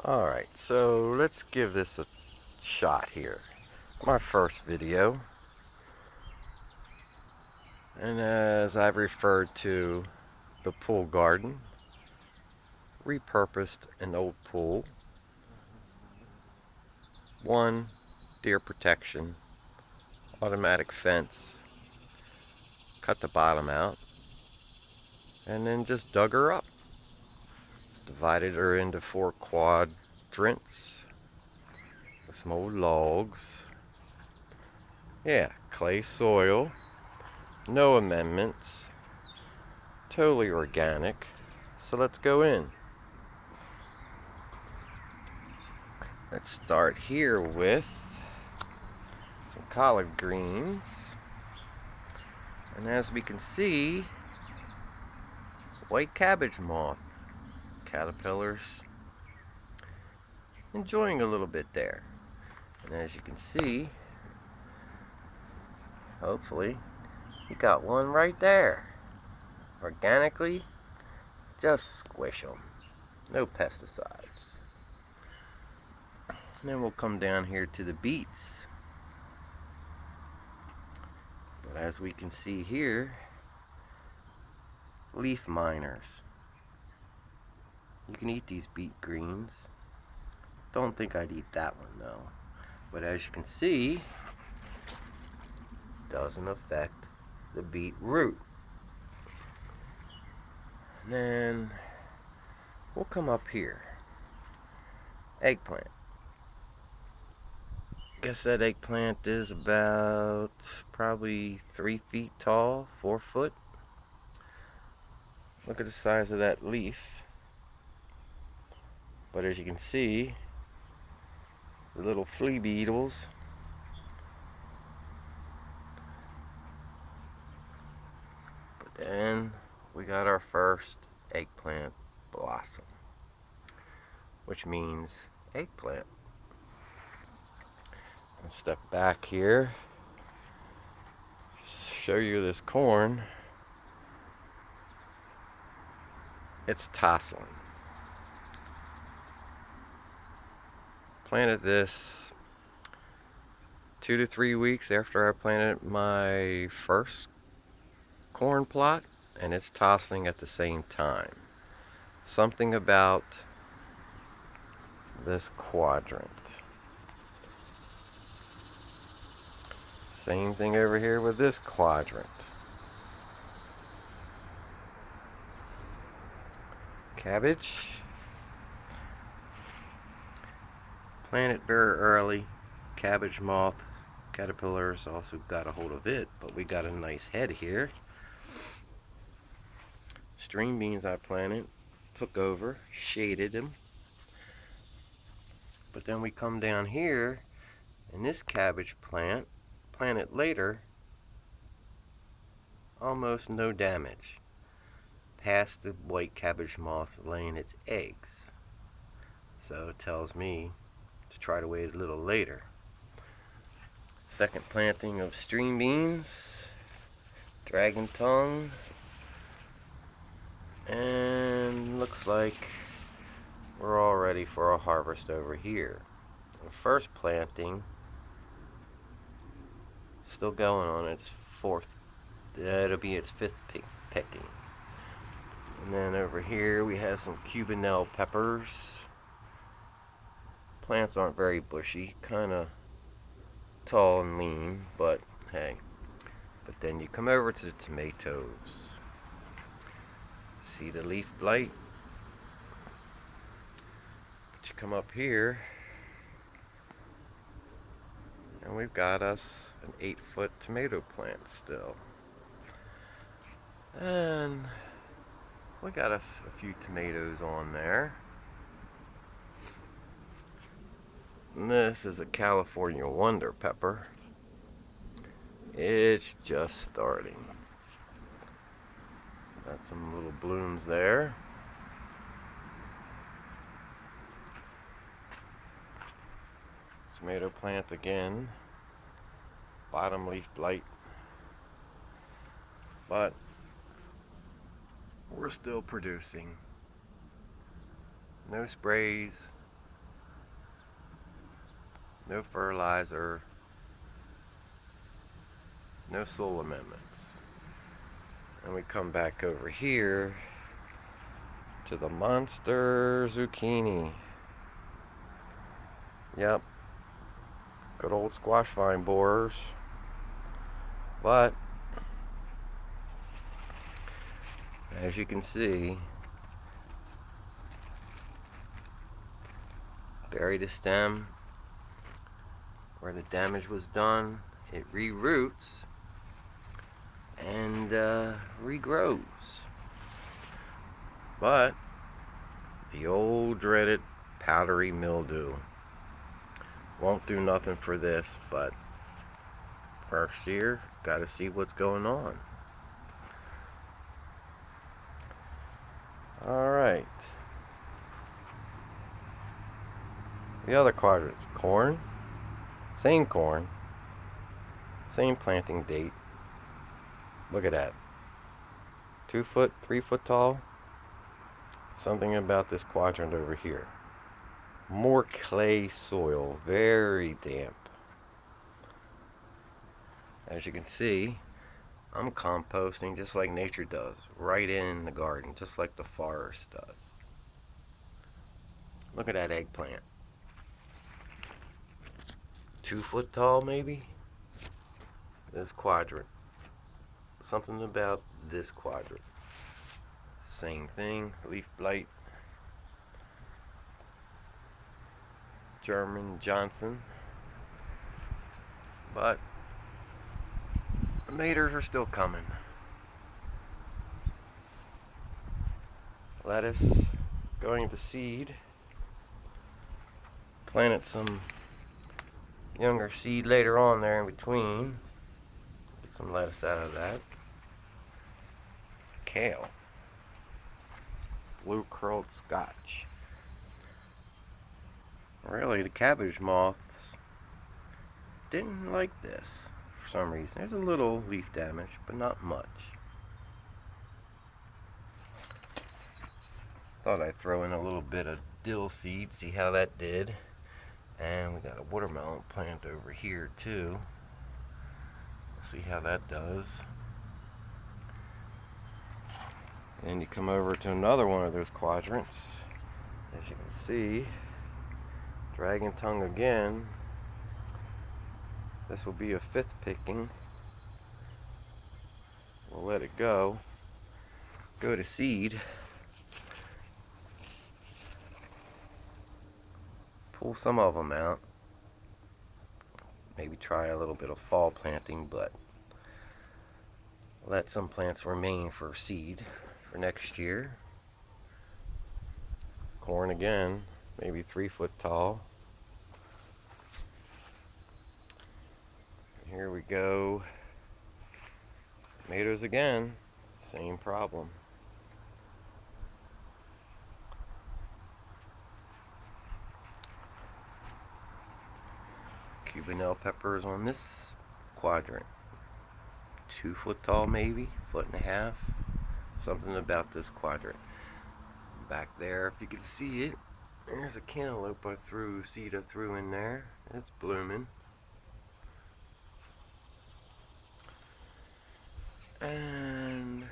Alright, so let's give this a shot here. My first video. And as I've referred to the pool garden, repurposed an old pool. One, deer protection, automatic fence, cut the bottom out, and then just dug her up. Divided her into 4 quadrants with some old logs. Yeah, clay soil, no amendments, totally organic. So let's go in. Let's start here with some collard greens. And as we can see, white cabbage moth caterpillars enjoying a little bit there. And as you can see, hopefully, you got one right there. Organically, just squish them. No pesticides. And then we'll come down here to the beets. But as we can see here, leaf miners. You can eat these beet greens. Don't think I'd eat that one though. But as you can see, doesn't affect the beet root. And then we'll come up here. Eggplant. Guess that eggplant is about probably 3 feet tall, 4 foot. Look at the size of that leaf. But as you can see, the little flea beetles but then we got our first eggplant blossom, which means eggplant. Let's step back here, show you this corn. It's tasseling. Planted this 2 to 3 weeks after I planted my first corn plot, and it's tasseling at the same time. Something about this quadrant. Same thing over here with this quadrant. Cabbage. Planted very early. Cabbage moth caterpillars also got a hold of it, but we got a nice head here. String beans I planted, took over, shaded them. But then we come down here, and this cabbage plant, planted later, almost no damage. Past the white cabbage moth laying its eggs. So it tells me to try to wait a little later. Second planting of string beans, dragon tongue, and looks like we're all ready for a harvest over here. The first planting, still going on its 4th, it'll be its 5th picking. And then over here we have some Cubanelle peppers. Plants aren't very bushy, kind of tall and lean, but hey. But then you come over to the tomatoes. See the leaf blight? But you come up here, and we've got us an 8-foot tomato plant still. And we got us a few tomatoes on there. And this is a California Wonder Pepper. It's just starting. Got some little blooms there. Tomato plant again. Bottom leaf blight. But we're still producing. No sprays, No fertilizer, no soil amendments. And we come back over here to the monster zucchini. Yep, good old squash vine borers. But as you can see, bury the stem where the damage was done. It re-roots and regrows. But the old dreaded powdery mildew won't do nothing for this, but first year, gotta see what's going on. Alright. The other quadrants. Corn. Same corn. Same planting date. Look at that. 2 foot, 3 foot tall. Something about this quadrant over here. More clay soil. Very damp. As you can see, I'm composting just like nature does. Right in the garden. Just like the forest does. Look at that eggplant. 2 foot tall maybe? This quadrant. Something about this quadrant. Same thing. Leaf blight. German Johnson. But the maters are still coming. Lettuce going to seed. Planted some younger seed later on there in between. Get some lettuce out of that. Kale. Blue curled Scotch. Really, the cabbage moths didn't like this for some reason. There's a little leaf damage, but not much. Thought I'd throw in a little bit of dill seed, see how that did. And we got a watermelon plant over here too. See how that does. And you come over to another one of those quadrants. As you can see, dragon tongue again. This will be a 5th picking. We'll let it go. Go to seed. Pull some of them out. Maybe try a little bit of fall planting, but let some plants remain for seed for next year. Corn again, maybe 3 foot tall. Here we go. Tomatoes again, same problem. Cubanelle peppers on this quadrant. 2 foot tall maybe, 1.5 feet. Something about this quadrant. Back there, if you can see it, there's a cantaloupe seed I threw in there. It's blooming. And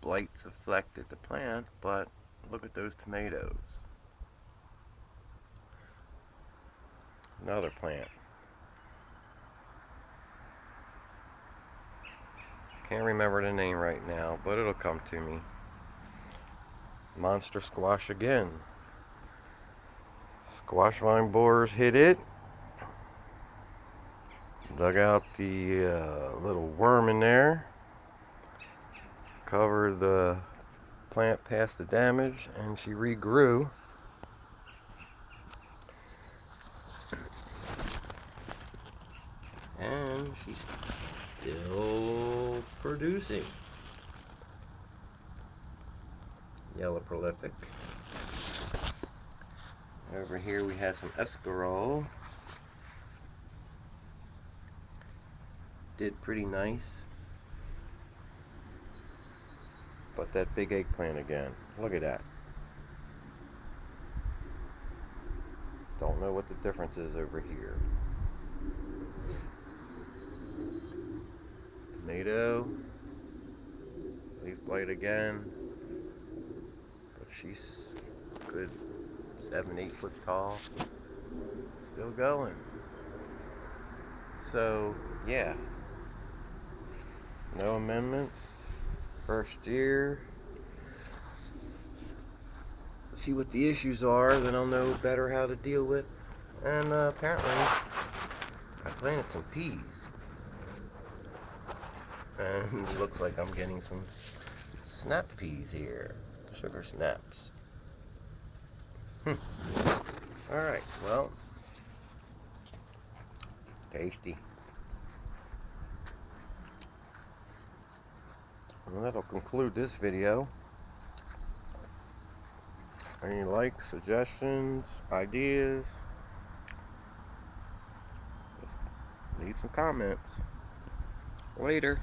blights affected the plant, but look at those tomatoes. Another plant. Can't remember the name right now, but it'll come to me. Monster squash again. Squash vine borers hit it. Dug out the little worm in there. Covered the plant past the damage, and she regrew. And she's still producing. Yellow prolific. Over here we have some escarole. Did pretty nice. But that big eggplant again. Look at that. Don't don't know what the difference is over here. Tomato. Leaf blight again. But she's good 7-8 foot tall. Still going. So, yeah. No amendments. First year. See what the issues are, then I'll know better how to deal with. And apparently, I planted some peas. And it looks like I'm getting some snap peas here. Sugar snaps. Alright, well, tasty. Well, that'll conclude this video. Any likes, suggestions, ideas? Just leave some comments. Later.